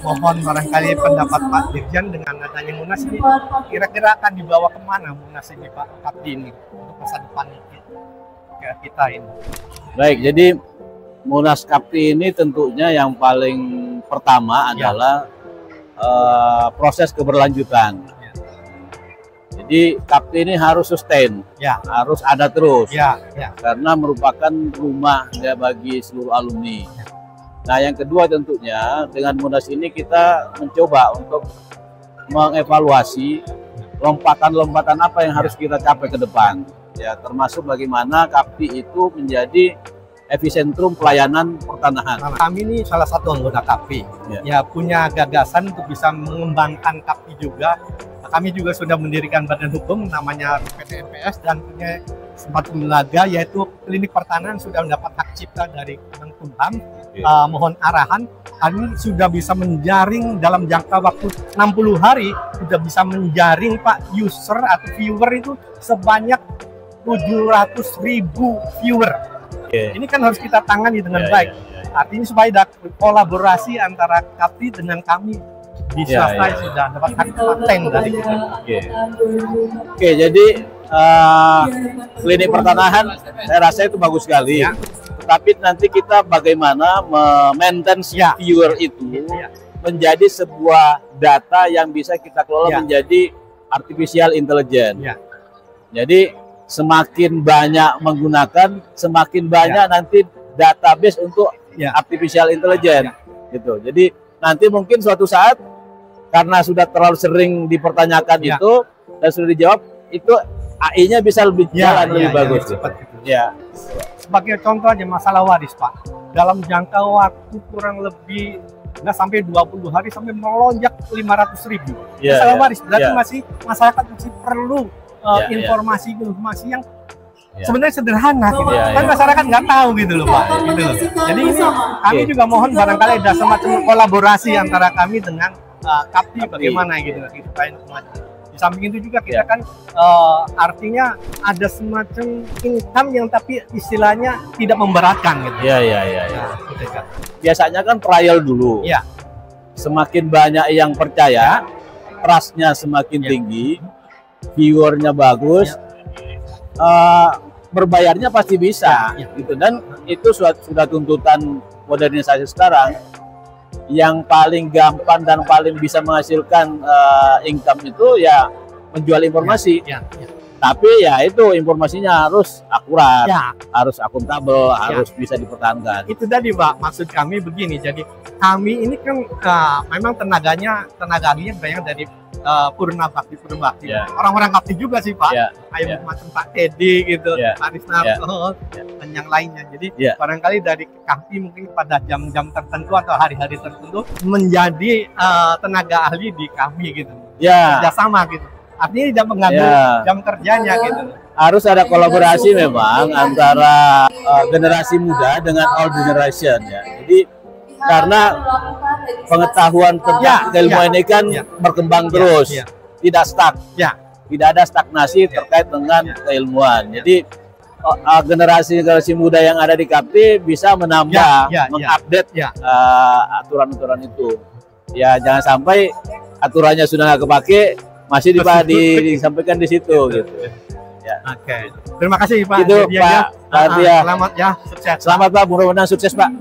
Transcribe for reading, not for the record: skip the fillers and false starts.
mohon barangkali pendapat Pak Dirjen dengan adanya Munas ini kira-kira akan dibawa kemana Munas ini Pak Kapti ini untuk masa depan kita ini. Baik, jadi Munas Kapti ini tentunya yang paling pertama adalah proses keberlanjutan. Jadi Kapti ini harus sustain, harus ada terus, karena merupakan rumah bagi seluruh alumni. Nah, yang kedua tentunya dengan Munas ini kita mencoba untuk mengevaluasi lompatan-lompatan apa yang harus kita capai ke depan. Ya, termasuk bagaimana Kapti itu menjadi epicentrum pelayanan pertanahan. Kami ini salah satu anggota Kapti, ya punya gagasan untuk bisa mengembangkan Kapti juga. Kami juga sudah mendirikan badan hukum namanya PT MPS dan punya sempat lembaga yaitu klinik pertanahan sudah mendapat hak cipta dari Kemenkumham. Mohon arahan, kami sudah bisa menjaring dalam jangka waktu 60 hari sudah bisa menjaring Pak user atau viewer itu sebanyak 700.000 viewer. Ini kan harus kita tangani dengan baik. Artinya supaya ada kolaborasi antara Kapti dengan kami di swasta sudah dapat hak paten dari kita. Oke, jadi klinik pertanahan saya rasa itu bagus sekali. Tapi nanti kita bagaimana maintain viewer itu menjadi sebuah data yang bisa kita kelola menjadi artificial intelligence. Jadi semakin banyak menggunakan, semakin banyak nanti database untuk artificial intelligence. Gitu. Jadi nanti mungkin suatu saat karena sudah terlalu sering dipertanyakan itu dan sudah dijawab, itu AI-nya bisa lebih jalan lebih bagus. Cepat. Sebagai contoh aja masalah waris Pak, dalam jangka waktu kurang lebih nggak sampai 20 hari sampai melonjak 500.000. Masalah waris berarti masih masyarakat masih perlu informasi yang sebenarnya sederhana gitu. Kan masyarakat nggak tahu gitu loh Pak. Gitu loh. Jadi ini kami juga mohon barangkali ada semacam kolaborasi antara kami dengan Kapti bagaimana gitu supaya di samping itu juga kita kan artinya ada semacam income yang tapi istilahnya tidak memberatkan gitu. Biasanya kan trial dulu. Semakin banyak yang percaya, trust-nya semakin tinggi, viewernya bagus, berbayarnya pasti bisa gitu. Dan itu sudah tuntutan modernisasi sekarang. Yang paling gampang dan paling bisa menghasilkan income itu ya menjual informasi. Tapi ya itu informasinya harus akurat, harus akuntabel, harus bisa dipertahankan. Itu tadi Pak, maksud kami begini. Jadi kami ini kan memang tenaga ahlinya banyak dari Purna Bakti. Orang-orang Kapti juga sih Pak, kayak macam Pak Teddy gitu, Pak Risnarto dan yang lainnya. Jadi barangkali dari Kapti mungkin pada jam-jam tertentu atau hari-hari tertentu menjadi tenaga ahli di kami gitu. Kerjasama gitu. Artinya tidak mengganggu jam kerjanya gitu. Harus ada kolaborasi memang antara generasi muda dengan old generation ya. Jadi karena pengetahuan tentang keilmuan ini kan berkembang terus, tidak stuck, tidak ada stagnasi terkait dengan keilmuan. Jadi generasi muda yang ada di Kapti bisa menambah, mengupdate aturan-aturan itu. Ya jangan sampai aturannya sudah nggak kepake, masih disampaikan di situ gitu. Oke, terima kasih Pak. Itu Pak. Selamat ya, sukses. Selamat Pak, mudah-mudahan sukses Pak.